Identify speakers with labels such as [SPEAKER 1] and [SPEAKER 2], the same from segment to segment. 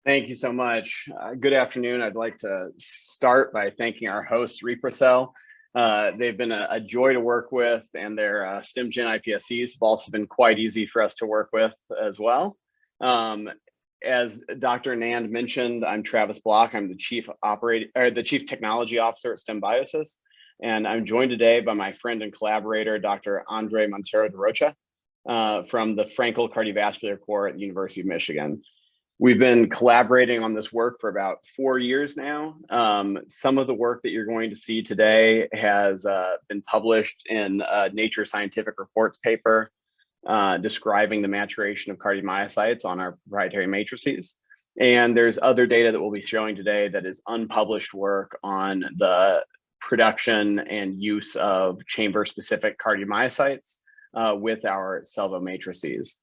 [SPEAKER 1] Thank you so much. Good afternoon. I'd like to start by thanking our host, REPROCELL. They've been a joy to work with, and their StimGen iPSCs have also been quite easy for us to work with as well. As Dr. Nand mentioned, I'm Travis Block. I'm the Chief Technology Officer at StemBiosis, and I'm joined today by my friend and collaborator, Dr. Monteiro da Rocha, from the Frankel Cardiovascular Corps at the University of Michigan. We've been collaborating on this work for about 4 years now. Some of the work that you're going to see today has been published in a Nature Scientific Reports paper describing the maturation of cardiomyocytes on our proprietary matrices. And there's other data that we'll be showing today that is unpublished work on the production and use of chamber-specific cardiomyocytes with our CELLvo matrices.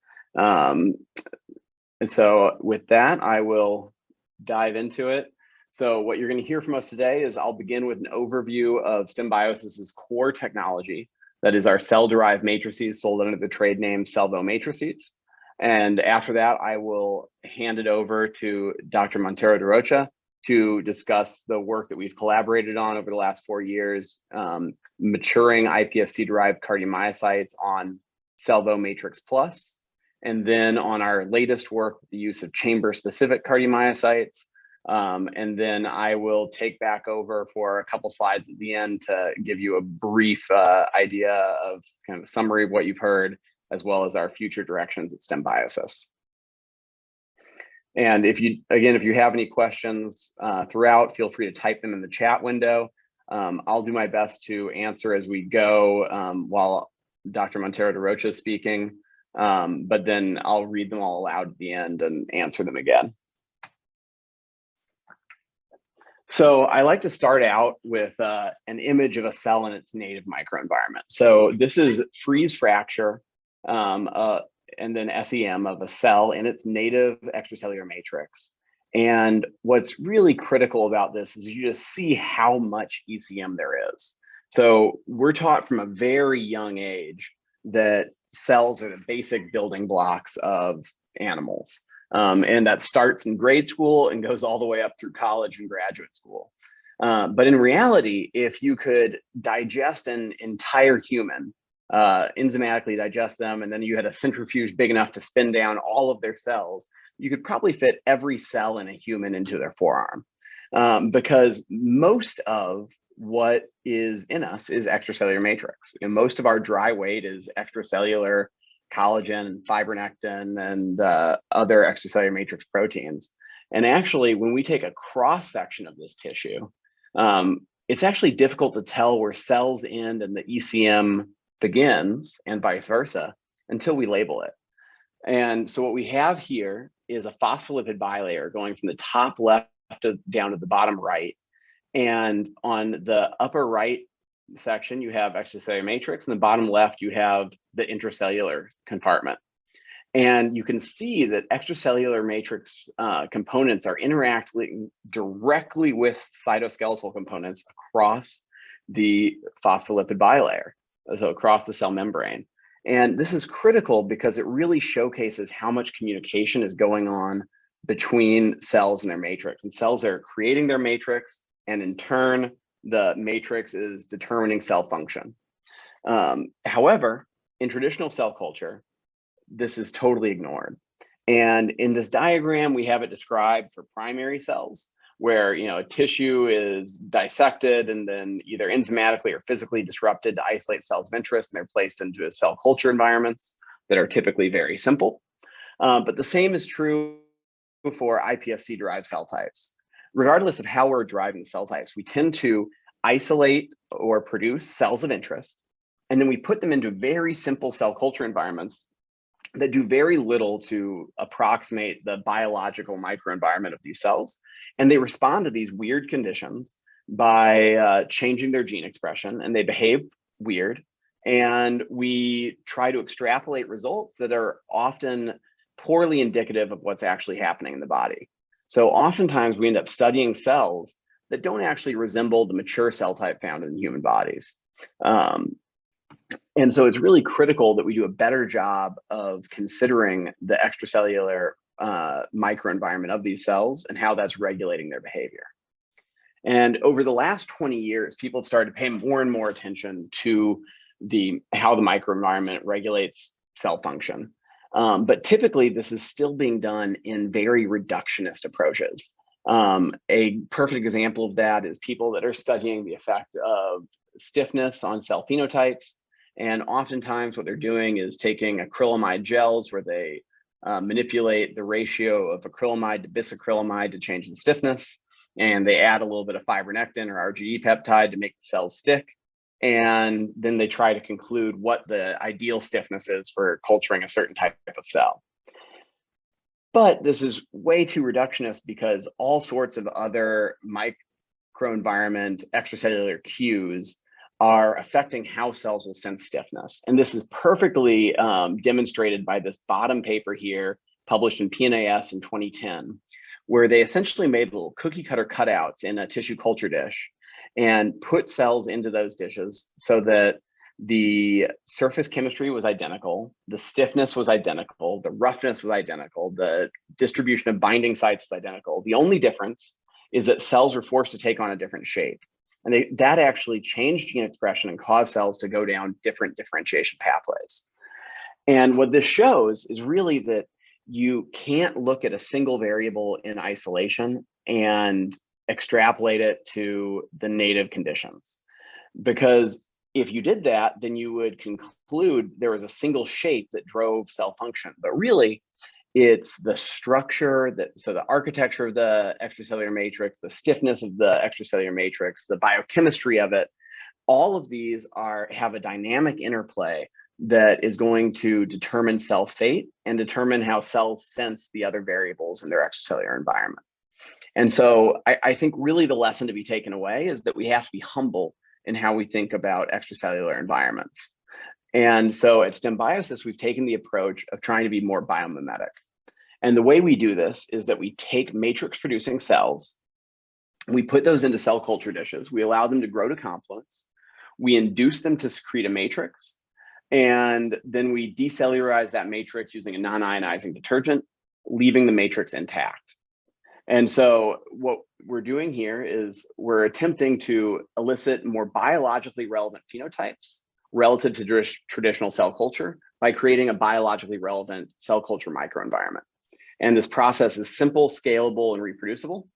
[SPEAKER 1] And so with that, I will dive into it. So what you're going to hear from us today is I'll begin with an overview of StemBiosis's core technology, that is our cell-derived matrices sold under the trade name CELLvo Matrices. And after that, I will hand it over to Dr. Monteiro da Rocha to discuss the work that we've collaborated on over the last 4 years, maturing iPSC-derived cardiomyocytes on CELLvo Matrix Plus. And then on our latest work with the use of chamber-specific cardiomyocytes. And then I will take back over for a couple slides at the end to give you a brief idea of kind of a summary of what you've heard, as well as our future directions at StemBiosis. And if you have any questions throughout, feel free to type them in the chat window. I'll do my best to answer as we go while Dr. Monteiro da Rocha is speaking. But then I'll read them all aloud at the end and answer them again. So I like to start out with an image of a cell in its native microenvironment. So this is freeze fracture and then SEM of a cell in its native extracellular matrix. And what's really critical about this is you just see how much ECM there is. So we're taught from a very young age that cells are the basic building blocks of animals. And that starts in grade school and goes all the way up through college and graduate school. But in reality, if you could digest an entire human, enzymatically digest them, and then you had a centrifuge big enough to spin down all of their cells, you could probably fit every cell in a human into their forearm. Because most of what is in us is extracellular matrix. And most of our dry weight is extracellular collagen, fibronectin, and other extracellular matrix proteins. And actually, when we take a cross section of this tissue, it's actually difficult to tell where cells end and the ECM begins, and vice versa, until we label it. And so what we have here is a phospholipid bilayer going from the top left down to the bottom right. And on the upper right section, you have extracellular matrix, and the bottom left, you have the intracellular compartment. And you can see that extracellular matrix components are interacting directly with cytoskeletal components across the phospholipid bilayer, so across the cell membrane. And this is critical because it really showcases how much communication is going on between cells and their matrix. And cells are creating their matrix, and in turn, the matrix is determining cell function. However, in traditional cell culture, this is totally ignored. And in this diagram, we have it described for primary cells, where a tissue is dissected and then either enzymatically or physically disrupted to isolate cells of interest, and they're placed into cell culture environments that are typically very simple. But the same is true for iPSC-derived cell types. Regardless of how we're deriving cell types, we tend to isolate or produce cells of interest, and then we put them into very simple cell culture environments that do very little to approximate the biological microenvironment of these cells. And they respond to these weird conditions by changing their gene expression, and they behave weird. And we try to extrapolate results that are often poorly indicative of what's actually happening in the body. So oftentimes we end up studying cells that don't actually resemble the mature cell type found in human bodies. And so it's really critical that we do a better job of considering the extracellular microenvironment of these cells and how that's regulating their behavior. And over the last 20 years, people have started to pay more and more attention to how the microenvironment regulates cell function. But typically, this is still being done in very reductionist approaches. A perfect example of that is people that are studying the effect of stiffness on cell phenotypes. And oftentimes what they're doing is taking acrylamide gels where they manipulate the ratio of acrylamide to bisacrylamide to change the stiffness. And they add a little bit of fibronectin or RGD peptide to make the cells stick. And then they try to conclude what the ideal stiffness is for culturing a certain type of cell. But this is way too reductionist because all sorts of other microenvironment extracellular cues are affecting how cells will sense stiffness. And this is perfectly demonstrated by this bottom paper here, published in PNAS in 2010, where they essentially made little cookie cutter cutouts in a tissue culture dish and put cells into those dishes so that the surface chemistry was identical, the stiffness was identical, the roughness was identical, the distribution of binding sites was identical. The only difference is that cells were forced to take on a different shape. And that actually changed gene expression and caused cells to go down different differentiation pathways. And what this shows is really that you can't look at a single variable in isolation and extrapolate it to the native conditions. Because if you did that, then you would conclude there was a single shape that drove cell function. But really, it's the structure, so the architecture of the extracellular matrix, the stiffness of the extracellular matrix, the biochemistry of it, all of these have a dynamic interplay that is going to determine cell fate and determine how cells sense the other variables in their extracellular environment. And so I think really the lesson to be taken away is that we have to be humble in how we think about extracellular environments. And so at StemBiosis, we've taken the approach of trying to be more biomimetic. And the way we do this is that we take matrix producing cells, we put those into cell culture dishes, we allow them to grow to confluence, we induce them to secrete a matrix, and then we decellularize that matrix using a non-ionizing detergent, leaving the matrix intact. And so what we're doing here is we're attempting to elicit more biologically relevant phenotypes relative to traditional cell culture by creating a biologically relevant cell culture microenvironment. And this process is simple, scalable, and reproducible.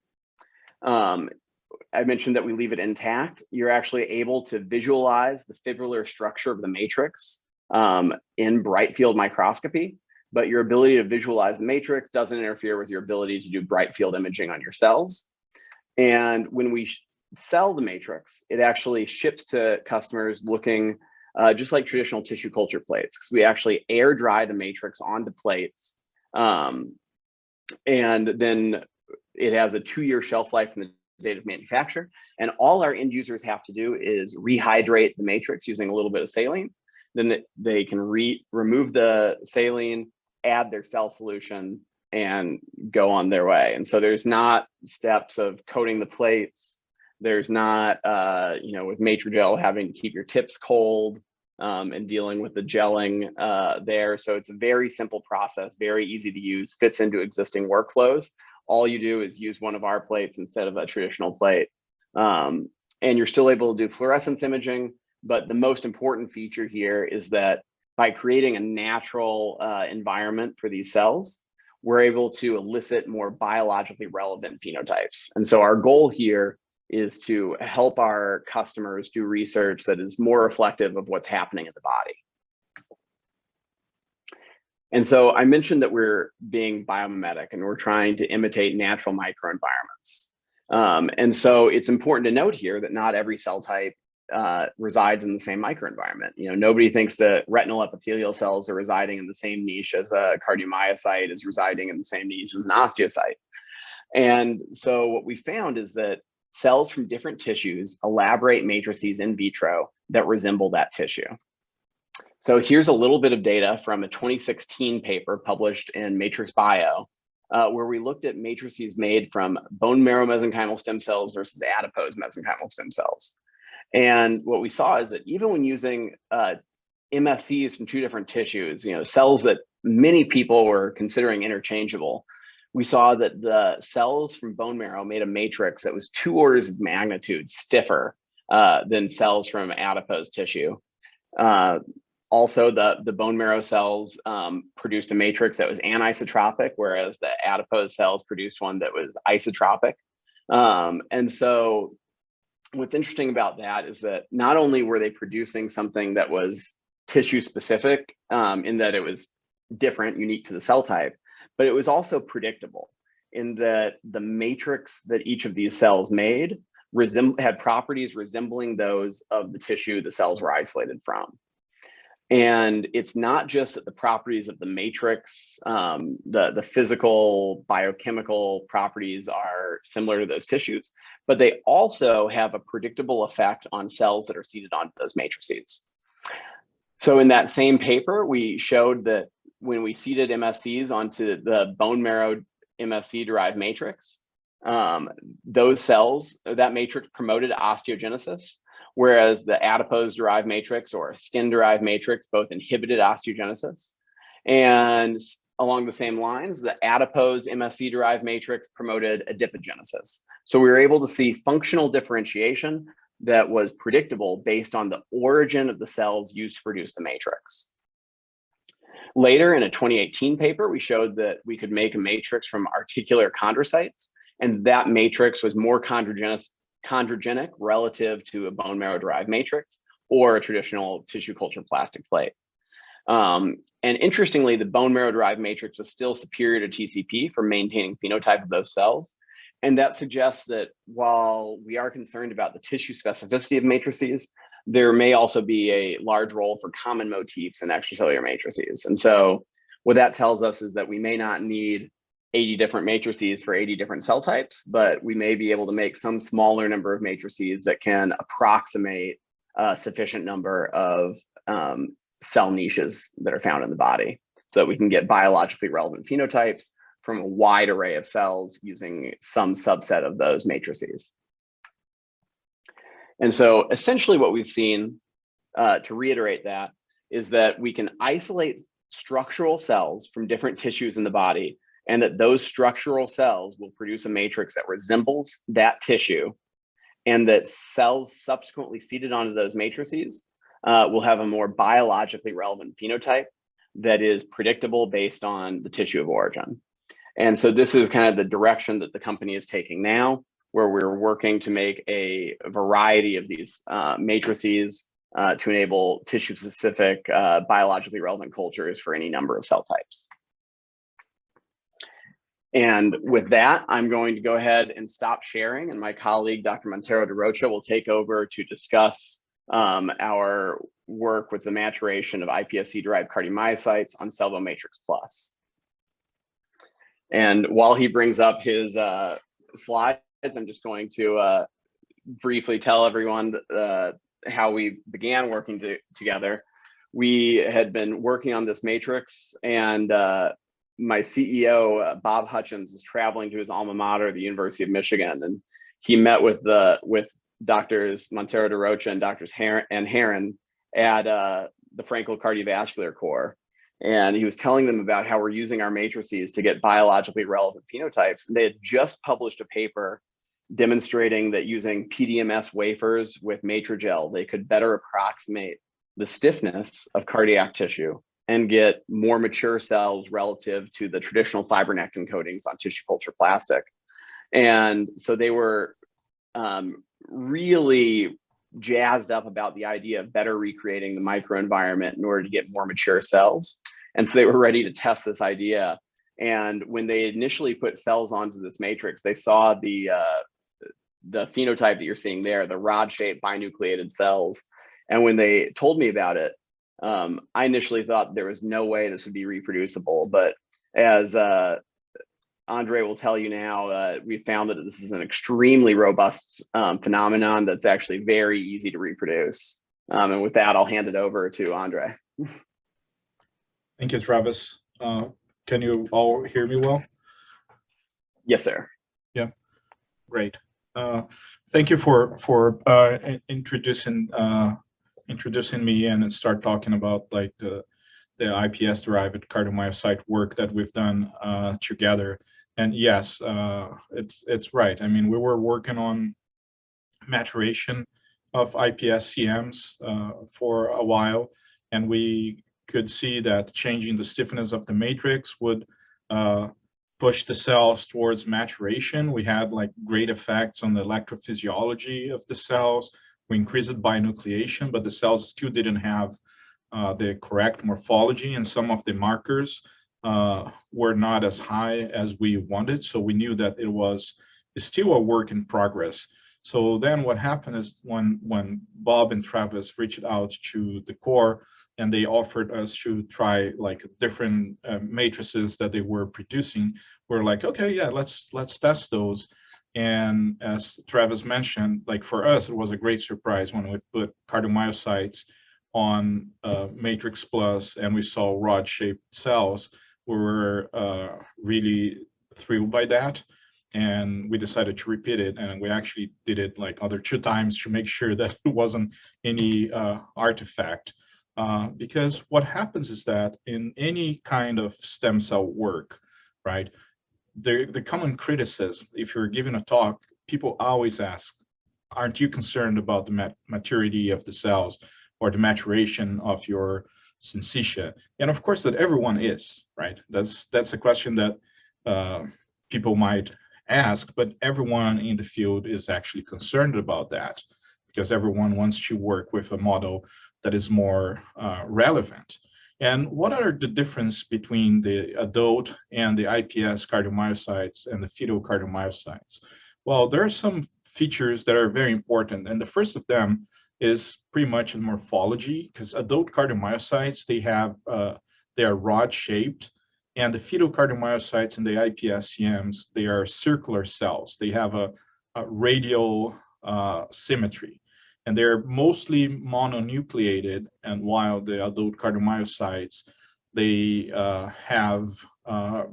[SPEAKER 1] I mentioned that we leave it intact. You're actually able to visualize the fibrillar structure of the matrix in bright field microscopy, but your ability to visualize the matrix doesn't interfere with your ability to do bright field imaging on your cells. And when we sell the matrix, it actually ships to customers looking just like traditional tissue culture plates, because we actually air dry the matrix onto plates. And then it has a 2-year shelf life from the date of manufacture. And all our end users have to do is rehydrate the matrix using a little bit of saline. Then they can remove the saline, add their cell solution, and go on their way. And so there's not steps of coating the plates. There's not, with Matrigel having to keep your tips cold and dealing with the gelling there. So it's a very simple process, very easy to use, fits into existing workflows. All you do is use one of our plates instead of a traditional plate. And you're still able to do fluorescence imaging, but the most important feature here is that by creating a natural environment for these cells, we're able to elicit more biologically relevant phenotypes. And so our goal here is to help our customers do research that is more reflective of what's happening in the body. And so I mentioned that we're being biomimetic and we're trying to imitate natural microenvironments. And so it's important to note here that not every cell type resides in the same microenvironment. Nobody thinks that retinal epithelial cells are residing in the same niche as a cardiomyocyte is residing in the same niche as an osteocyte. And so what we found is that cells from different tissues elaborate matrices in vitro that resemble that tissue. So here's a little bit of data from a 2016 paper published in Matrix Bio, where we looked at matrices made from bone marrow mesenchymal stem cells versus adipose mesenchymal stem cells. And what we saw is that even when using MSCs from two different tissues, cells that many people were considering interchangeable, we saw that the cells from bone marrow made a matrix that was 2 orders of magnitude stiffer than cells from adipose tissue. Also, the bone marrow cells produced a matrix that was anisotropic, whereas the adipose cells produced one that was isotropic. And so what's interesting about that is that not only were they producing something that was tissue specific in that it was different, unique to the cell type, but it was also predictable in that the matrix that each of these cells made had properties resembling those of the tissue the cells were isolated from. And it's not just that the properties of the matrix, the physical, biochemical properties are similar to those tissues, but they also have a predictable effect on cells that are seeded onto those matrices. So in that same paper, we showed that when we seeded MSCs onto the bone marrow MSC-derived matrix, those cells, that matrix promoted osteogenesis, whereas the adipose-derived matrix or skin-derived matrix both inhibited osteogenesis. And along the same lines, the adipose MSC-derived matrix promoted adipogenesis. So we were able to see functional differentiation that was predictable based on the origin of the cells used to produce the matrix. Later, in a 2018 paper, we showed that we could make a matrix from articular chondrocytes, and that matrix was more chondrogenic relative to a bone marrow derived matrix or a traditional tissue culture plastic plate. And interestingly, the bone marrow derived matrix was still superior to TCP for maintaining phenotype of those cells. And that suggests that while we are concerned about the tissue specificity of matrices, there may also be a large role for common motifs in extracellular matrices. And so what that tells us is that we may not need 80 different matrices for 80 different cell types, but we may be able to make some smaller number of matrices that can approximate a sufficient number of cell niches that are found in the body, so that we can get biologically relevant phenotypes from a wide array of cells using some subset of those matrices. And so essentially what we've seen, to reiterate that, is that we can isolate structural cells from different tissues in the body, and that those structural cells will produce a matrix that resembles that tissue, and that cells subsequently seeded onto those matrices will have a more biologically relevant phenotype that is predictable based on the tissue of origin. And so this is kind of the direction that the company is taking now, where we're working to make a variety of these matrices to enable tissue-specific biologically relevant cultures for any number of cell types. And with that, I'm going to go ahead and stop sharing, and my colleague, Dr. Monteiro da Rocha, will take over to discuss our work with the maturation of iPSC-derived cardiomyocytes on CELLvo Matrix Plus. And while he brings up his slides, I'm just going to briefly tell everyone how we began working together. We had been working on this matrix, and my CEO, Bob Hutchins, is traveling to his alma mater, the University of Michigan, and he met with Doctors Monteiro da Rocha and Doctors Heron at the Frankel Cardiovascular Corps. And he was telling them about how we're using our matrices to get biologically relevant phenotypes. And they had just published a paper demonstrating that using PDMS wafers with Matrigel, they could better approximate the stiffness of cardiac tissue and get more mature cells relative to the traditional fibronectin coatings on tissue culture plastic. And so they were really jazzed up about the idea of better recreating the microenvironment in order to get more mature cells. And so they were ready to test this idea. And when they initially put cells onto this matrix, they saw the phenotype that you're seeing there, the rod-shaped binucleated cells. And when they told me about it, I initially thought there was no way this would be reproducible. But as Andre will tell you now, we found that this is an extremely robust phenomenon that's actually very easy to reproduce. And with that, I'll hand it over to Andre.
[SPEAKER 2] Thank you, Travis. Can you all hear me well?
[SPEAKER 1] Yes, sir.
[SPEAKER 2] Yeah, great. Thank you for introducing me and start talking about like the iPS-derived cardiomyocyte work that we've done together. And yes, it's right. I mean, we were working on maturation of IPSCMs for a while, and we could see that changing the stiffness of the matrix would push the cells towards maturation. We had like great effects on the electrophysiology of the cells. We increased binucleation, but the cells still didn't have the correct morphology, and some of the markers were not as high as we wanted. So we knew that it was still a work in progress. So then what happened is when Bob and Travis reached out to the core and they offered us to try like different matrices that they were producing, we're like, okay, yeah, let's test those. And as Travis mentioned, like for us, it was a great surprise when we put cardiomyocytes on Matrix Plus and we saw rod-shaped cells. We were really thrilled by that. And we decided to repeat it, and we actually did it like other 2 times to make sure that it wasn't any artifact. Because what happens is that in any kind of stem cell work, right, the common criticism, if you're giving a talk, people always ask, aren't you concerned about the maturity of the cells or the maturation of your syncytia? And of course that everyone is, right? That's a question that people might ask, but everyone in the field is actually concerned about that because everyone wants to work with a model that is more relevant. And what are the difference between the adult and the IPS cardiomyocytes and the fetal cardiomyocytes? Well, there are some features that are very important, and the first of them is pretty much in morphology, because adult cardiomyocytes, they are rod-shaped, and the fetal cardiomyocytes and the IPSCMs, they are circular cells. They have a radial symmetry, and they're mostly mononucleated. And while the adult cardiomyocytes, they have a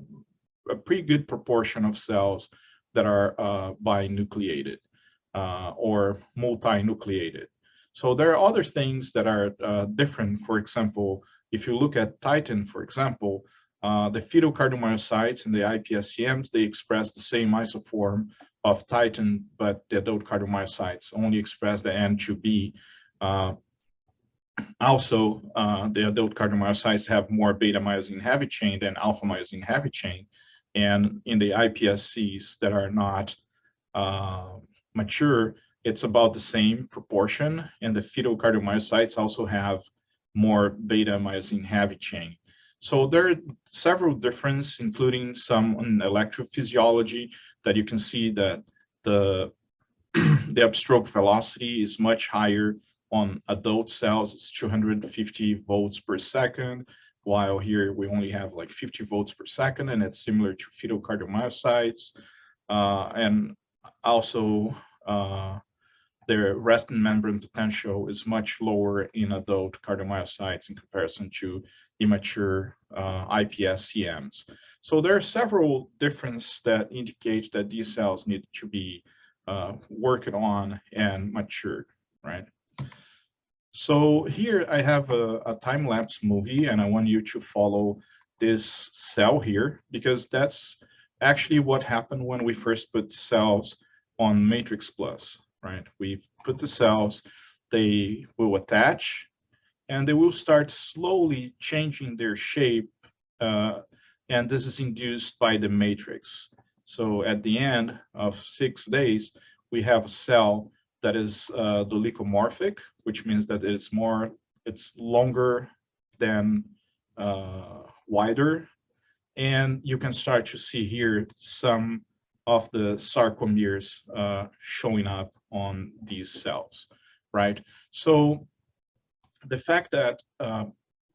[SPEAKER 2] pretty good proportion of cells that are binucleated or multinucleated. So there are other things that are different. For example, if you look at Titan, for example, the fetal cardiomyocytes and the IPSCMs, they express the same isoform of Titan, but the adult cardiomyocytes only express the N2B. Also, the adult cardiomyocytes have more beta myosin heavy chain than alpha myosin heavy chain. And in the iPSCs that are not mature, it's about the same proportion. And the fetal cardiomyocytes also have more beta myosin heavy chain. So there are several differences, including some on electrophysiology, that you can see that the upstroke velocity is much higher on adult cells. It's 250 volts per second, while here we only have like 50 volts per second, and it's similar to fetal cardiomyocytes. And also, their resting membrane potential is much lower in adult cardiomyocytes in comparison to immature IPSCMs. So there are several differences that indicate that these cells need to be worked on and matured, right? So here I have a time-lapse movie, and I want you to follow this cell here, because that's actually what happened when we first put cells on Matrix Plus. Right, we've put the cells, they will attach, and they will start slowly changing their shape, and this is induced by the matrix. So at the end of 6 days, we have a cell that is dolichomorphic, which means that it's longer than wider, and you can start to see here some of the sarcomeres showing up on these cells, right? So the fact that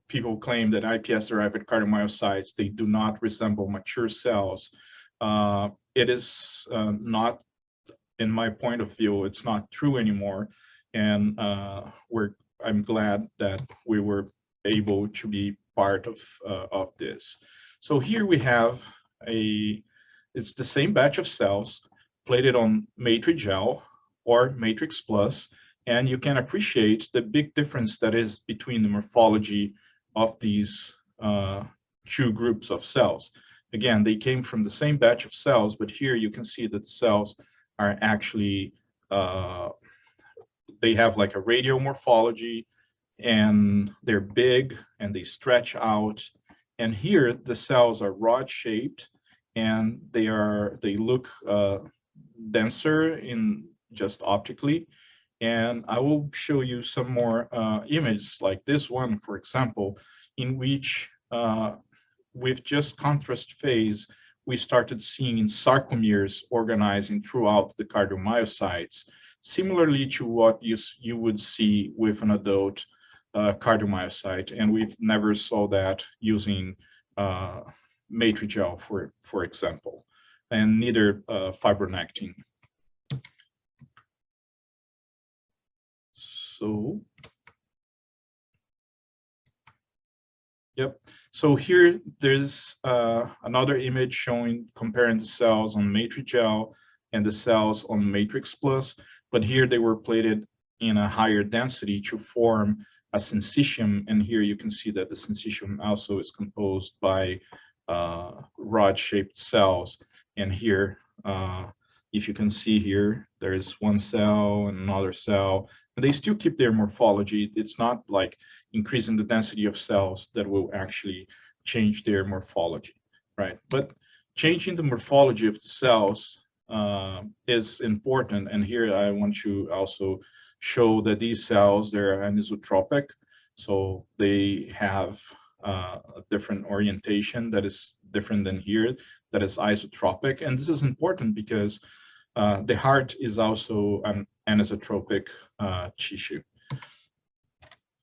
[SPEAKER 2] people claim that iPS-derived cardiomyocytes, they do not resemble mature cells, it is not, in my point of view, it's not true anymore. And I'm glad that we were able to be part of this. So here we have it's the same batch of cells plated on Matrigel or Matrix Plus, and you can appreciate the big difference that is between the morphology of these 2 groups of cells. again, they came from the same batch of cells, but here you can see that the cells are actually, they have like a radial morphology, and they're big and they stretch out. And here the cells are rod shaped, and they look denser in just optically. And I will show you some more images like this one, for example, in which with just contrast phase, we started seeing sarcomeres organizing throughout the cardiomyocytes, similarly to what you would see with an adult cardiomyocyte. And we've never saw that using Matrigel, for example, and neither fibronectin. So, yep. So here there's another image showing comparing the cells on Matrigel and the cells on Matrix Plus, but here they were plated in a higher density to form a syncytium, and here you can see that the syncytium also is composed by rod-shaped cells. And here, if you can see here, there's one cell and another cell, and they still keep their morphology. It's not like increasing the density of cells that will actually change their morphology, right? But changing the morphology of the cells is important. And here I want to also show that these cells, they're anisotropic. So they have a different orientation that is different than here, that is isotropic. And this is important because the heart is also an anisotropic tissue.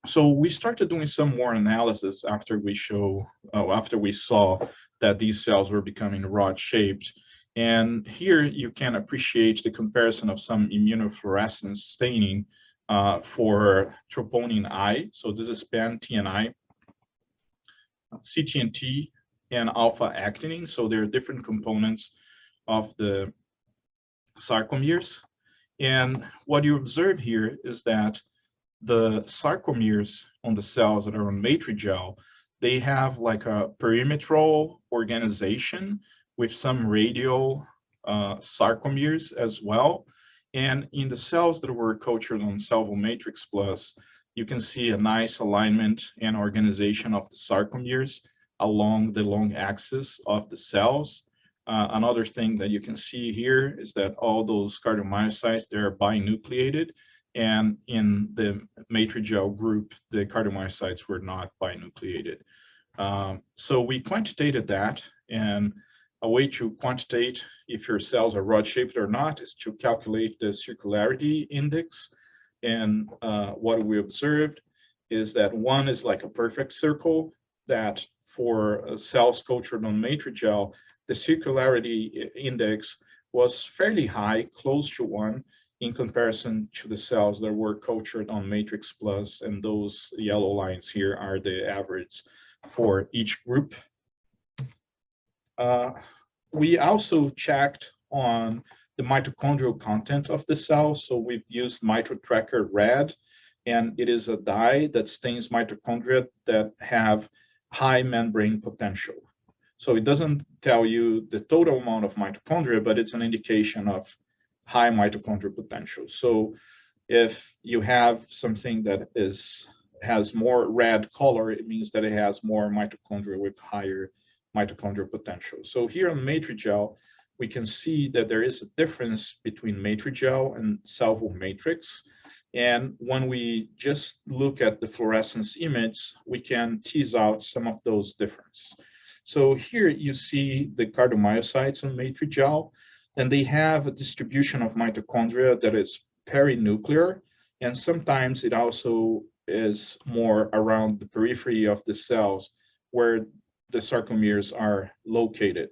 [SPEAKER 2] So we started doing some more analysis after we saw that these cells were becoming rod-shaped. And here you can appreciate the comparison of some immunofluorescence staining for troponin I. So this is pan-TNI, CTNT, and alpha-actinin. So there are different components of the sarcomeres. And what you observe here is that the sarcomeres on the cells that are on Matrigel, they have like a perimetral organization with some radial sarcomeres as well. And in the cells that were cultured on CELLvo Matrix Plus, you can see a nice alignment and organization of the sarcomeres along the long axis of the cells. Another thing that you can see here is that all those cardiomyocytes, they're binucleated. And in the Matrigel group, the cardiomyocytes were not binucleated. So we quantitated that, and a way to quantitate if your cells are rod-shaped or not is to calculate the circularity index. And what we observed is that one is like a perfect circle, that for cells cultured on Matrigel, the circularity index was fairly high, close to 1, in comparison to the cells that were cultured on Matrix Plus, and those yellow lines here are the average for each group. We also checked on the mitochondrial content of the cell. So we've used MitoTracker Red, and it is a dye that stains mitochondria that have high membrane potential. So it doesn't tell you the total amount of mitochondria, but it's an indication of high mitochondrial potential. So if you have something that has more red color, it means that it has more mitochondria with higher mitochondrial potential. So here on Matrigel, we can see that there is a difference between Matrigel and CELLvo Matrix. And when we just look at the fluorescence image, we can tease out some of those differences. So here you see the cardiomyocytes on Matrigel, and they have a distribution of mitochondria that is perinuclear, and sometimes it also is more around the periphery of the cells where the sarcomeres are located.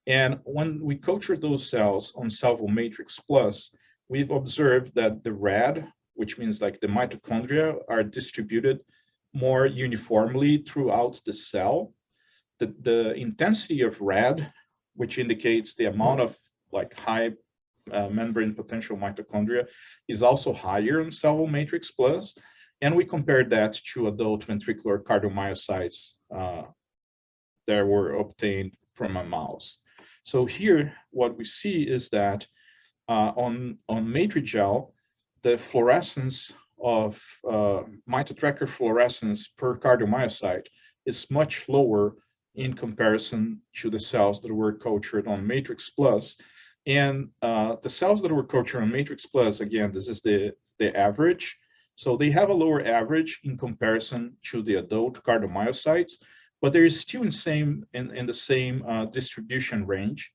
[SPEAKER 2] And when we culture those cells on CELLvo Matrix Plus, we've observed that the red, which means like the mitochondria, are distributed more uniformly throughout the cell. The intensity of red, which indicates the amount of like high membrane potential mitochondria, is also higher in CELLvo Matrix Plus. And we compared that to adult ventricular cardiomyocytes that were obtained from a mouse. So here, what we see is that on Matrigel, the fluorescence of mitotracker fluorescence per cardiomyocyte is much lower in comparison to the cells that were cultured on Matrix Plus. And the cells that were cultured on Matrix Plus, again, this is the average. So they have a lower average in comparison to the adult cardiomyocytes, but they're still in the same distribution range.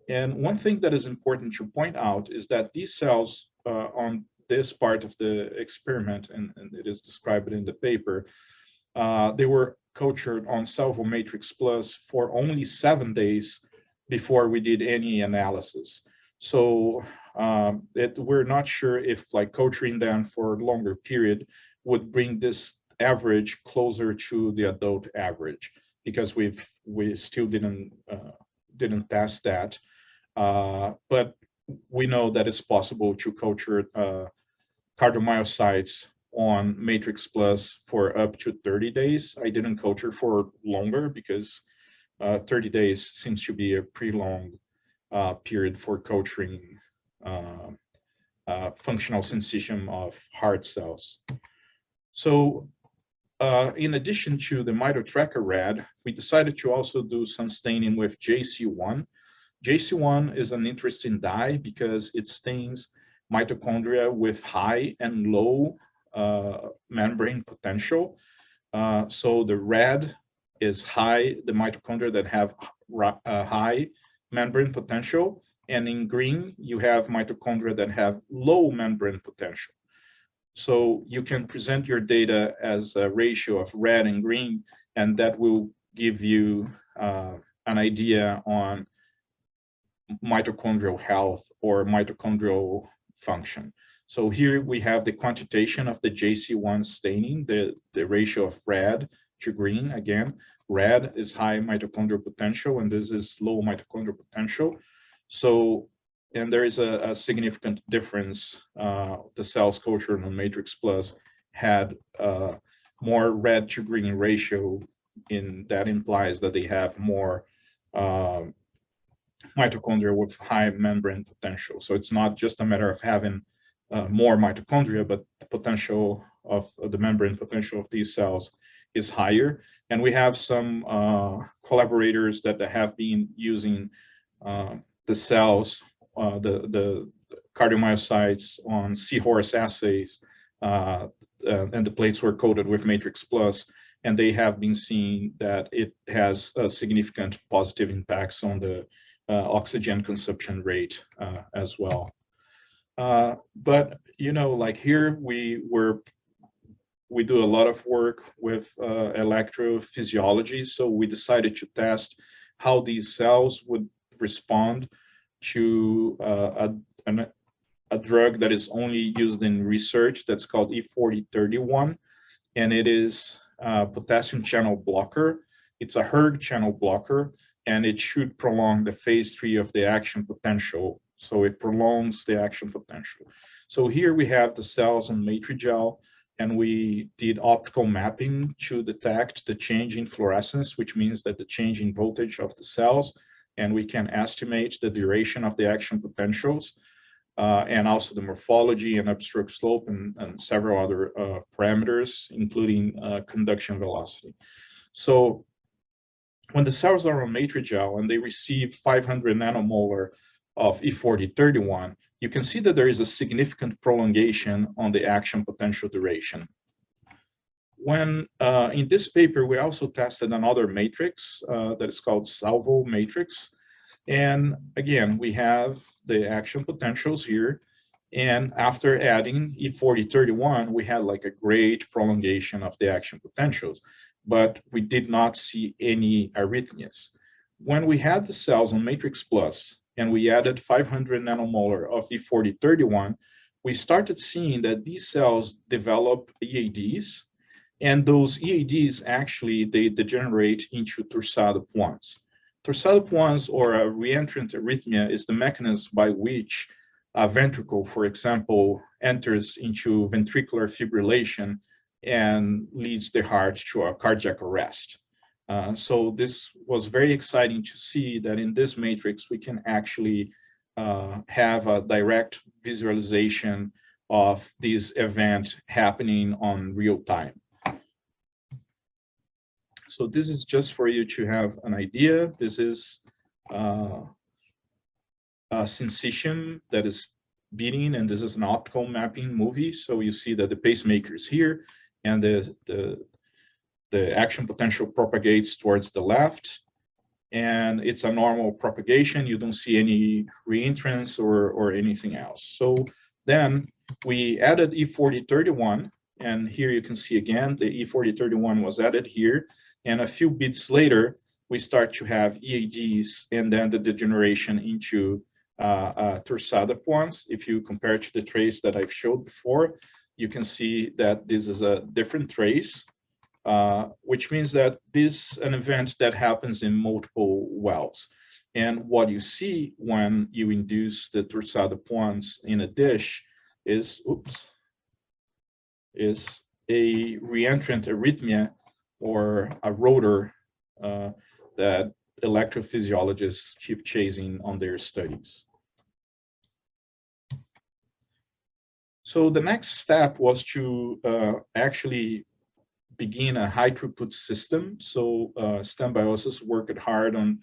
[SPEAKER 2] And one thing that is important to point out is that these cells on this part of the experiment, and it is described in the paper, they were cultured on CELLvo Matrix Plus for only 7 days before we did any analysis. So we're not sure if like culturing them for a longer period would bring this average closer to the adult average, because we still didn't test that. But we know that it's possible to culture cardiomyocytes on Matrix Plus for up to 30 days. I didn't culture for longer because 30 days seems to be a pretty long period for culturing functional syncytium of heart cells. So in addition to the mitotracker rad, we decided to also do some staining with JC1. JC1 is an interesting dye because it stains mitochondria with high and low membrane potential. So the red is high, the mitochondria that have high membrane potential, and in green you have mitochondria that have low membrane potential. So you can present your data as a ratio of red and green, and that will give you an idea on mitochondrial health or mitochondrial function. So here we have the quantitation of the JC1 staining, the ratio of red to green. Again, red is high mitochondrial potential, and this is low mitochondrial potential. So, and there is a significant difference. The cells cultured on Matrix Plus had more red to green ratio, that implies that they have more mitochondria with high membrane potential. So it's not just a matter of having more mitochondria, but the potential of the membrane potential of these cells is higher. And we have some collaborators that have been using the cells, the cardiomyocytes on seahorse assays, and the plates were coated with Matrix Plus, and they have been seeing that it has significant positive impacts on the oxygen consumption rate as well. But you know, like here we do a lot of work with electrophysiology, so we decided to test how these cells would respond to a drug that is only used in research that's called E4031, and it is a potassium channel blocker. It's a hERG channel blocker, and it should prolong the phase 3 of the action potential. So it prolongs the action potential. So here we have the cells on Matrigel, and we did optical mapping to detect the change in fluorescence, which means that the change in voltage of the cells, and we can estimate the duration of the action potentials, and also the morphology and upstroke slope and several other parameters, including conduction velocity. So when the cells are on Matrigel and they receive 500 nanomolar of E4031, you can see that there is a significant prolongation on the action potential duration. When in this paper, we also tested another matrix that is called CELLvo Matrix. And again, we have the action potentials here. And after adding E4031, we had like a great prolongation of the action potentials, but we did not see any arrhythmias. When we had the cells on Matrix Plus and we added 500 nanomolar of E4031, we started seeing that these cells develop EADs, and those EADs actually, they degenerate into torsade points. Torsade points, or a reentrant arrhythmia, is the mechanism by which a ventricle, for example, enters into ventricular fibrillation and leads the heart to a cardiac arrest. So this was very exciting to see that in this matrix, we can actually have a direct visualization of this event happening on real time. So this is just for you to have an idea. This is a sensation that is beating, and this is an optical mapping movie. So you see that the pacemaker is here, and the action potential propagates towards the left, and it's a normal propagation. You don't see any reentrance or anything else. So then we added E4031, and here you can see again, the E4031 was added here, and a few bits later, we start to have EADs and then the degeneration into torsada points. If you compare to the trace that I've showed before, you can see that this is a different trace, which means that this is an event that happens in multiple wells. And what you see when you induce the torsada points in a dish is, is a reentrant arrhythmia or a rotor that electrophysiologists keep chasing on their studies. So the next step was to actually begin a high throughput system. So STEM Biosis worked hard on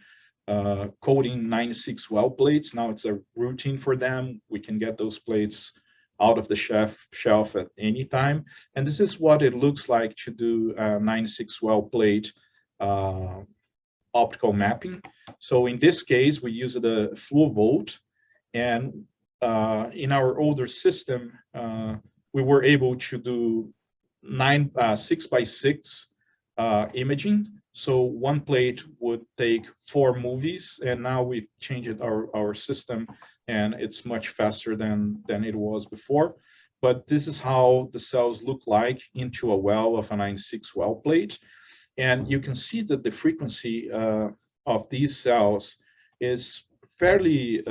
[SPEAKER 2] coding 96 well plates. Now it's a routine for them. We can get those plates out of the shelf at any time. And this is what it looks like to do a 96 well plate optical mapping. So in this case, we used the flow volt, and in our older system, we were able to do 6x6 imaging. So one plate would take 4 movies, and now we've changed our system, and it's much faster than it was before. But this is how the cells look like into a well of a 96 well plate. And you can see that the frequency of these cells is fairly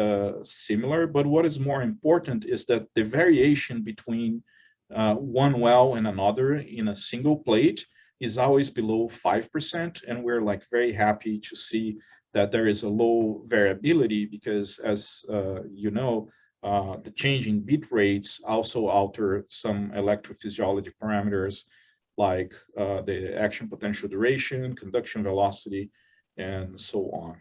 [SPEAKER 2] similar, but what is more important is that the variation between one well and another in a single plate is always below 5%, and we're like very happy to see that there is a low variability, because as you know, the change in bit rates also alter some electrophysiology parameters like the action potential duration, conduction velocity, and so on.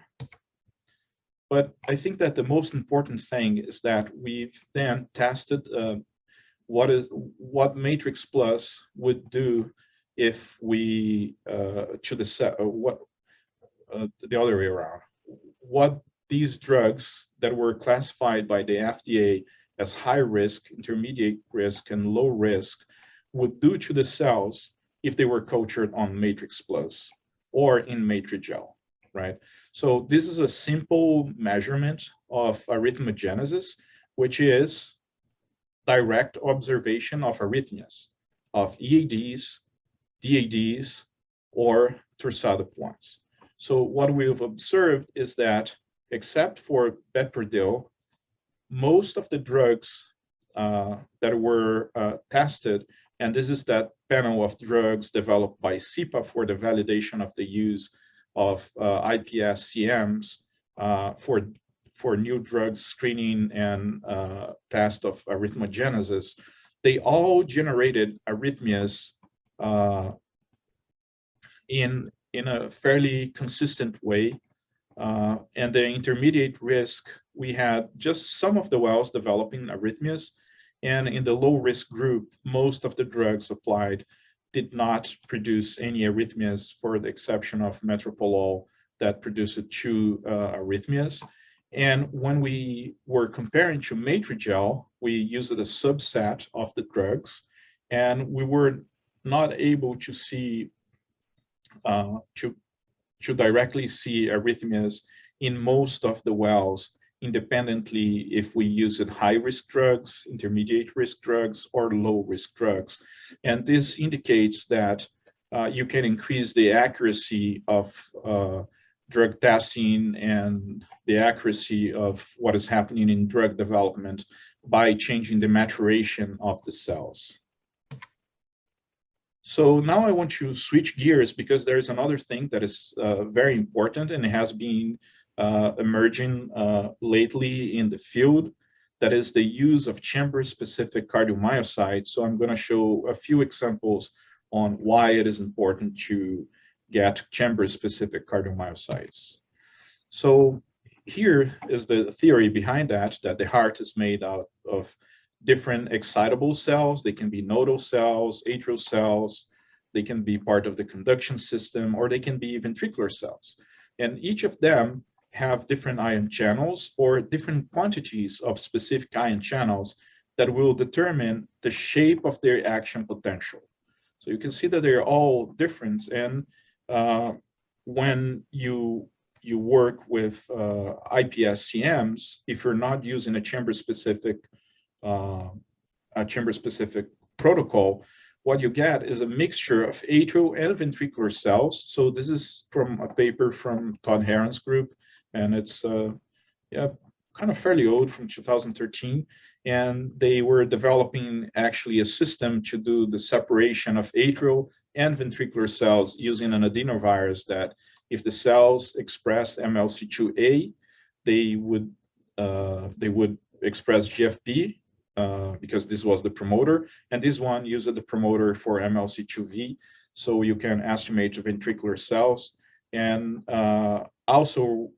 [SPEAKER 2] But I think that the most important thing is that we've then tested what Matrix Plus would do if we the other way around. What these drugs that were classified by the FDA as high risk, intermediate risk, and low risk would do to the cells if they were cultured on Matrix Plus or in Matrigel, right? So this is a simple measurement of arrhythmogenesis, which is direct observation of arrhythmias, of EADs, DADs, or torsada points. So what we've observed is that, except for Bepredil, most of the drugs that were tested, and this is that panel of drugs developed by CEPA for the validation of the use of IPS-CMs for new drug screening and test of arrhythmogenesis, they all generated arrhythmias in a fairly consistent way. And the intermediate risk, we had just some of the wells developing arrhythmias, and in the low risk group, most of the drugs applied did not produce any arrhythmias, for the exception of metoprolol that produced 2 arrhythmias. And when we were comparing to Matrigel, we used a subset of the drugs, and we were not able to see to directly see arrhythmias in most of the wells, independently if we use high-risk drugs, intermediate-risk drugs, or low-risk drugs. And this indicates that you can increase the accuracy of drug testing and the accuracy of what is happening in drug development by changing the maturation of the cells. So now I want to switch gears because there's another thing that is very important and it has been emerging lately in the field. That is the use of chamber-specific cardiomyocytes. So I'm going to show a few examples on why it is important to get chamber-specific cardiomyocytes. So here is the theory behind that the heart is made out of different excitable cells. They can be nodal cells, atrial cells, they can be part of the conduction system, or they can be ventricular cells. And each of them have different ion channels or different quantities of specific ion channels that will determine the shape of their action potential. So you can see that they're all different. And when you work with IPSCMs, if you're not using a chamber-specific protocol, what you get is a mixture of atrial and ventricular cells. So this is from a paper from Todd Heron's group, and it's kind of fairly old, from 2013. And they were developing actually a system to do the separation of atrial and ventricular cells using an adenovirus that if the cells expressed MLC2A, they would express GFP because this was the promoter, and this one used the promoter for MLC2V, so you can estimate the ventricular cells. And also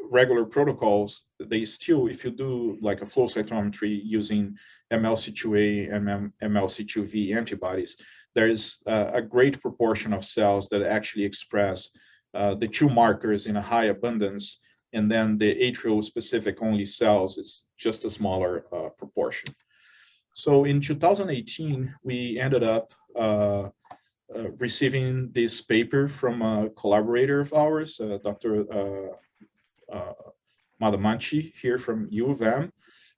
[SPEAKER 2] regular protocols, they still, if you do like a flow cytometry using MLC2A and MLC2V antibodies, there is a great proportion of cells that actually express the two markers in a high abundance, and then the atrial specific only cells is just a smaller proportion. So in 2018, we ended up receiving this paper from a collaborator of ours, Dr. Madamanchi here from U of M.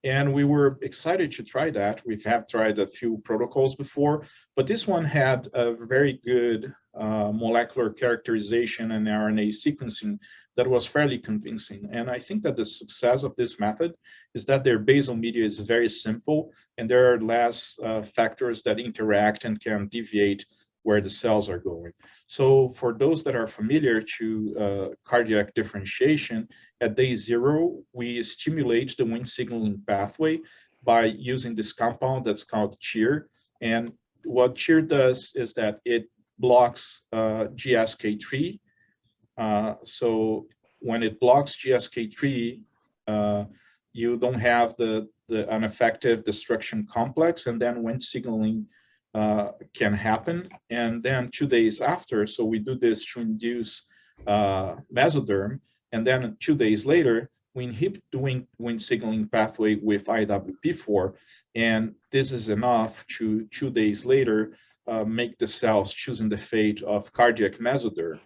[SPEAKER 2] And we were excited to try that. We have tried a few protocols before, but this one had a very good molecular characterization and RNA sequencing that was fairly convincing. And I think that the success of this method is that their basal media is very simple, and there are less factors that interact and can deviate where the cells are going. So for those that are familiar to cardiac differentiation, at day 0, we stimulate the Wnt signaling pathway by using this compound that's called CHIR. And what CHIR does is that it blocks GSK3. So when it blocks GSK3, you don't have the ineffective destruction complex, and then Wnt signaling can happen. And then 2 days after, so we do this to induce mesoderm, and then 2 days later, we inhibit the Wnt signaling pathway with IWP4, and this is enough to 2 days later make the cells choosing the fate of cardiac mesoderm.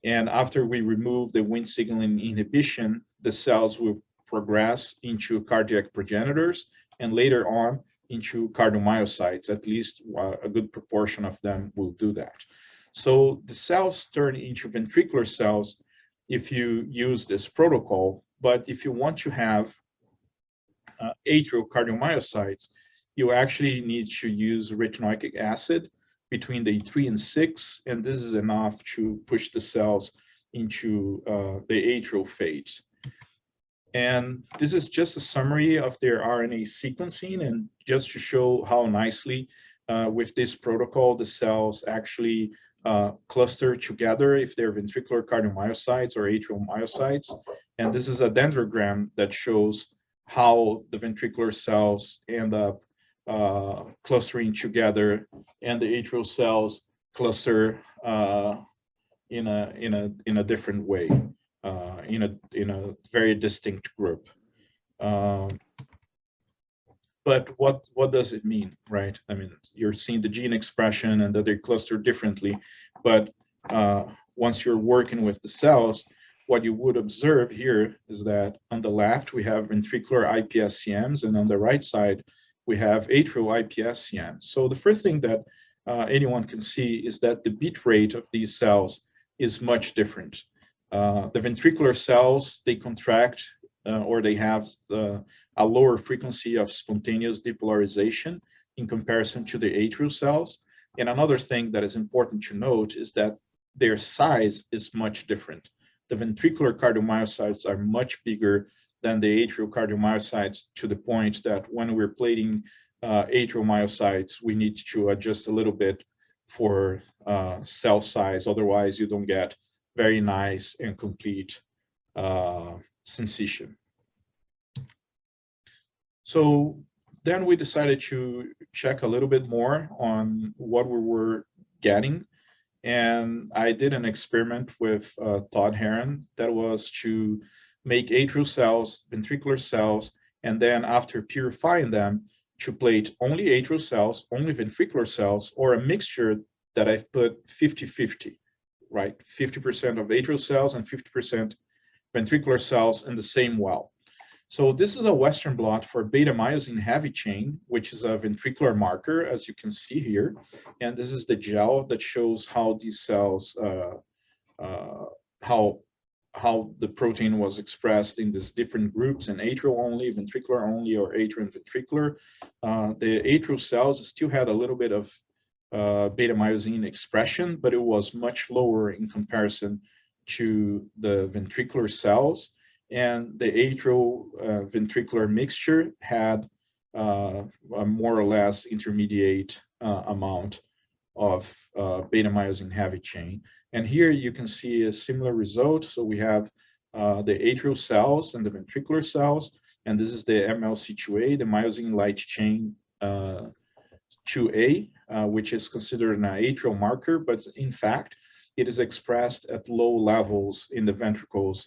[SPEAKER 2] And after we remove the Wnt signaling inhibition, the cells will progress into cardiac progenitors, and later on into cardiomyocytes. At least a good proportion of them will do that. So the cells turn into ventricular cells if you use this protocol, but if you want to have atrial cardiomyocytes, you actually need to use retinoic acid between day 3 and 6, and this is enough to push the cells into the atrial phase. And this is just a summary of their RNA sequencing, and just to show how nicely with this protocol, the cells actually cluster together if they're ventricular cardiomyocytes or atrial myocytes. And this is a dendrogram that shows how the ventricular cells end up clustering together, and the atrial cells cluster in a different way. In a very distinct group. But what does it mean, right? I mean, you're seeing the gene expression and that they cluster differently, but once you're working with the cells, what you would observe here is that on the left, we have ventricular IPSCMs, and on the right side, we have atrial IPSCMs. So the first thing that anyone can see is that the beat rate of these cells is much different. The ventricular cells, they contract or they have a lower frequency of spontaneous depolarization in comparison to the atrial cells. And another thing that is important to note is that their size is much different. The ventricular cardiomyocytes are much bigger than the atrial cardiomyocytes, to the point that when we're plating atrial myocytes, we need to adjust a little bit for cell size. Otherwise, you don't get very nice and complete syncytium. So then we decided to check a little bit more on what we were getting. And I did an experiment with Todd Heron that was to make atrial cells, ventricular cells, and then after purifying them, to plate only atrial cells, only ventricular cells, or a mixture that I've put 50-50, right? 50% of atrial cells and 50% ventricular cells in the same well. So this is a Western blot for beta-myosin heavy chain, which is a ventricular marker, as you can see here. And this is the gel that shows how these cells, how the protein was expressed in these different groups, in atrial only, ventricular only, or atrial and ventricular. The atrial cells still had a little bit of beta-myosin expression, but it was much lower in comparison to the ventricular cells. And the atrial ventricular mixture had a more or less intermediate amount of beta-myosin heavy chain. And here you can see a similar result. So we have the atrial cells and the ventricular cells, and this is the MLC2A, the myosin light chain 2A, which is considered an atrial marker, but in fact, it is expressed at low levels in the ventricles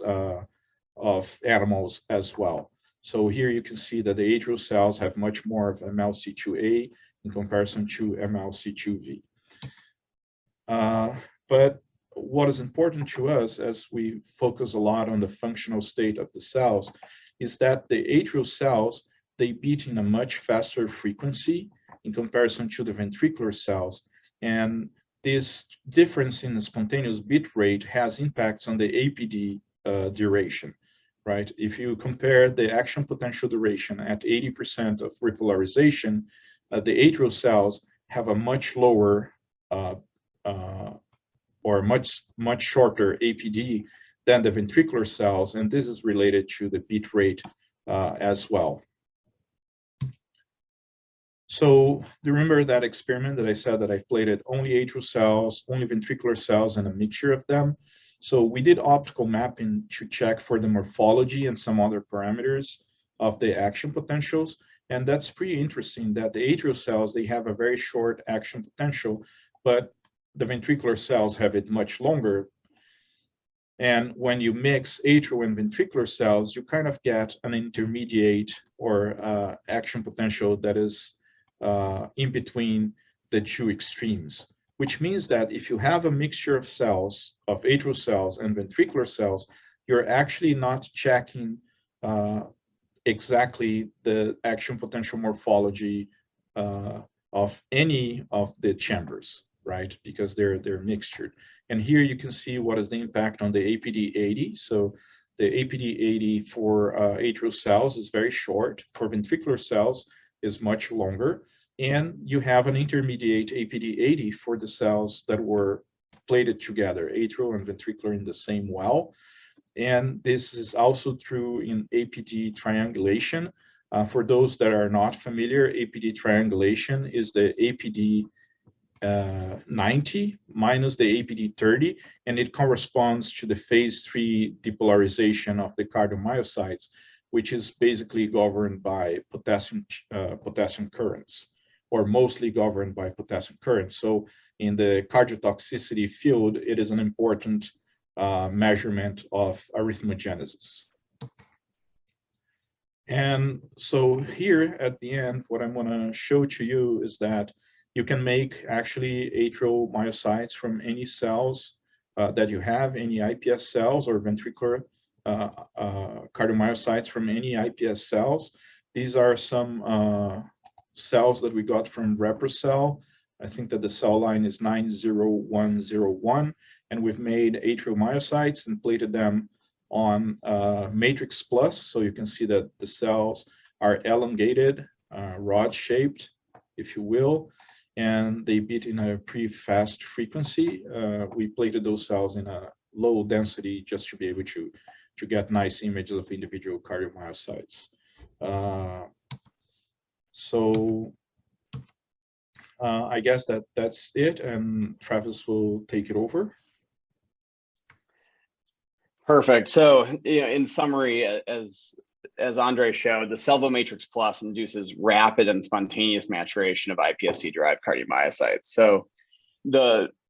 [SPEAKER 2] of animals as well. So here you can see that the atrial cells have much more of MLC2A in comparison to MLC2V. But what is important to us, as we focus a lot on the functional state of the cells, is that the atrial cells, they beat in a much faster frequency in comparison to the ventricular cells. And this difference in the spontaneous beat rate has impacts on the APD duration, right? If you compare the action potential duration at 80% of repolarization, the atrial cells have a much lower or much shorter APD than the ventricular cells, and this is related to the beat rate as well. So remember that experiment that I said that I've plated only atrial cells, only ventricular cells, and a mixture of them. So we did optical mapping to check for the morphology and some other parameters of the action potentials. And that's pretty interesting that the atrial cells, they have a very short action potential, but the ventricular cells have it much longer. And when you mix atrial and ventricular cells, you kind of get an intermediate or action potential that is in between the two extremes, which means that if you have a mixture of cells, of atrial cells and ventricular cells, you're actually not checking exactly the action potential morphology of any of the chambers, right? Because they're mixtured. And here you can see what is the impact on the APD-80. So the APD-80 for atrial cells is very short. For ventricular cells is much longer. And you have an intermediate APD-80 for the cells that were plated together, atrial and ventricular in the same well. And this is also true in APD triangulation. For those that are not familiar, APD triangulation is the APD 90 minus the APD 30, and it corresponds to the phase 3 depolarization of the cardiomyocytes, which is basically governed by potassium currents, or mostly governed by potassium currents. So in the cardiotoxicity field, it is an important measurement of arrhythmogenesis. And so here at the end, what I'm going to show to you is that you can make actually atrial myocytes from any cells that you have, any IPS cells, or ventricular cardiomyocytes from any IPS cells. These are some cells that we got from REPROCELL. I think that the cell line is 90101, and we've made atrial myocytes and plated them on Matrix Plus. So you can see that the cells are elongated, rod-shaped, if you will. and they beat in a pretty fast frequency. We plated those cells in a low density just to be able to get nice images of individual cardiomyocytes. So I guess that's it, and Travis will take it over.
[SPEAKER 1] Perfect. So, in summary, as Andre showed, the CELLvo Matrix Plus induces rapid and spontaneous maturation of iPSC-derived cardiomyocytes. So,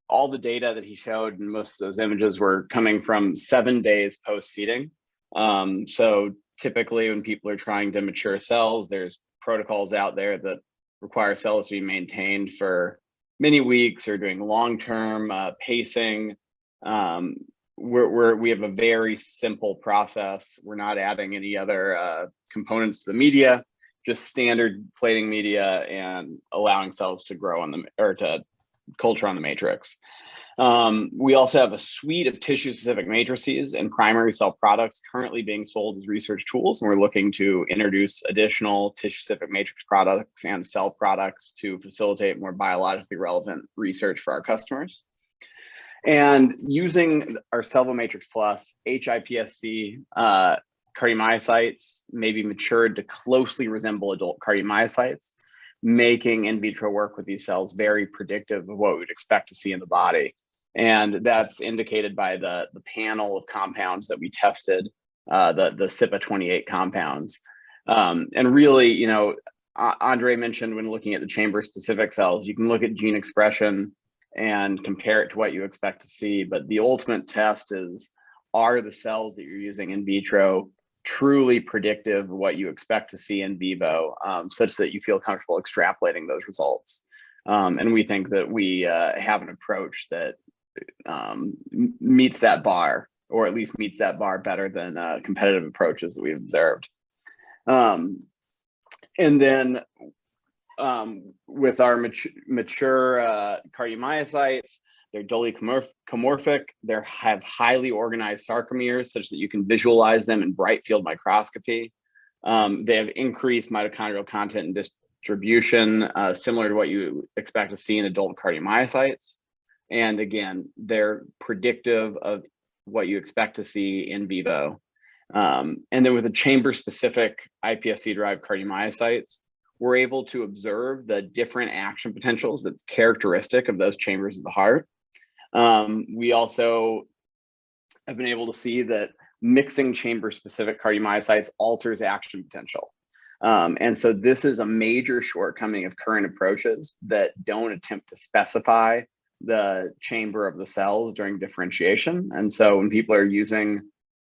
[SPEAKER 1] all the data that he showed and most of those images were coming from 7 days post-seeding. So, typically, when people are trying to mature cells, there's protocols out there that require cells to be maintained for many weeks or doing long-term pacing. We have a very simple process. We're not adding any other components to the media, just standard plating media and allowing cells to grow on to culture on the matrix. We also have a suite of tissue-specific matrices and primary cell products currently being sold as research tools, and we're looking to introduce additional tissue-specific matrix products and cell products to facilitate more biologically relevant research for our customers. And using our CELLvo Matrix Plus, HIPSC cardiomyocytes may be matured to closely resemble adult cardiomyocytes, making in vitro work with these cells very predictive of what we'd expect to see in the body. And that's indicated by the panel of compounds that we tested, the CYPA28 compounds. And really, Andre mentioned when looking at the chamber-specific cells, you can look at gene expression and compare it to what you expect to see. But the ultimate test is, are the cells that you're using in vitro truly predictive of what you expect to see in vivo, such that you feel comfortable extrapolating those results? And we think that we have an approach that meets that bar, or at least meets that bar better than competitive approaches that we've observed. And then with our mature cardiomyocytes, they're dully comorphic. They have highly organized sarcomeres such that you can visualize them in bright field microscopy. They have increased mitochondrial content and distribution, similar to what you expect to see in adult cardiomyocytes. And again, they're predictive of what you expect to see in vivo. And then with the chamber-specific iPSC-derived cardiomyocytes, we're able to observe the different action potentials that's characteristic of those chambers of the heart. We also have been able to see that mixing chamber-specific cardiomyocytes alters action potential. And so this is a major shortcoming of current approaches that don't attempt to specify the chamber of the cells during differentiation. And so when people are using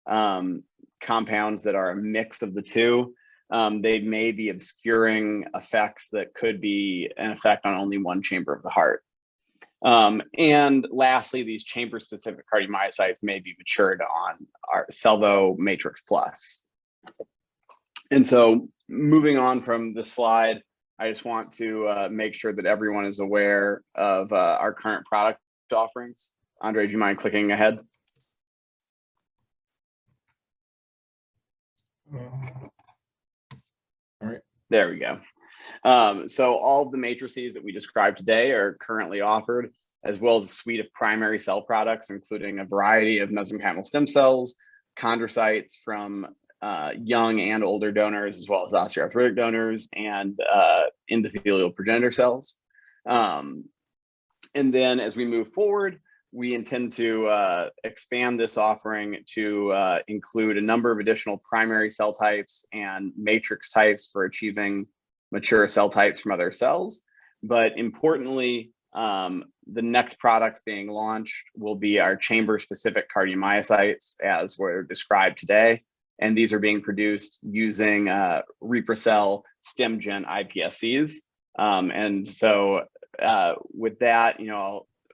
[SPEAKER 1] compounds that are a mix of the two, they may be obscuring effects that could be an effect on only one chamber of the heart. And lastly, these chamber-specific cardiomyocytes may be matured on our CELLvo Matrix Plus. And so moving on from this slide, I just want to make sure that everyone is aware of our current product offerings. Andre, do you mind clicking ahead?
[SPEAKER 2] All right.
[SPEAKER 1] There we go. So all of the matrices that we described today are currently offered, as well as a suite of primary cell products, including a variety of mesenchymal stem cells, chondrocytes from young and older donors, as well as osteoarthritic donors, and endothelial progenitor cells. And then as we move forward, we intend to expand this offering to include a number of additional primary cell types and matrix types for achieving mature cell types from other cells. But importantly, the next products being launched will be our chamber-specific cardiomyocytes, as were described today. And these are being produced using REPROCELL StemGen iPSCs. And so with that,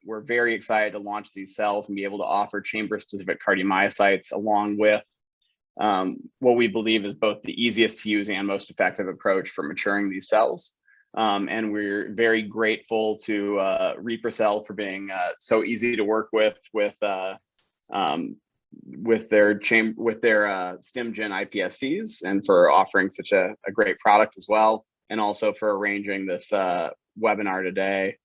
[SPEAKER 1] we're very excited to launch these cells and be able to offer chamber-specific cardiomyocytes along with what we believe is both the easiest to use and most effective approach for maturing these cells. And we're very grateful to REPROCELL for being so easy to work with their StemGen iPSCs, and for offering such a great product as well, and also for arranging this webinar today.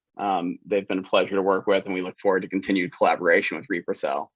[SPEAKER 1] They've been a pleasure to work with, and we look forward to continued collaboration with REPROCELL.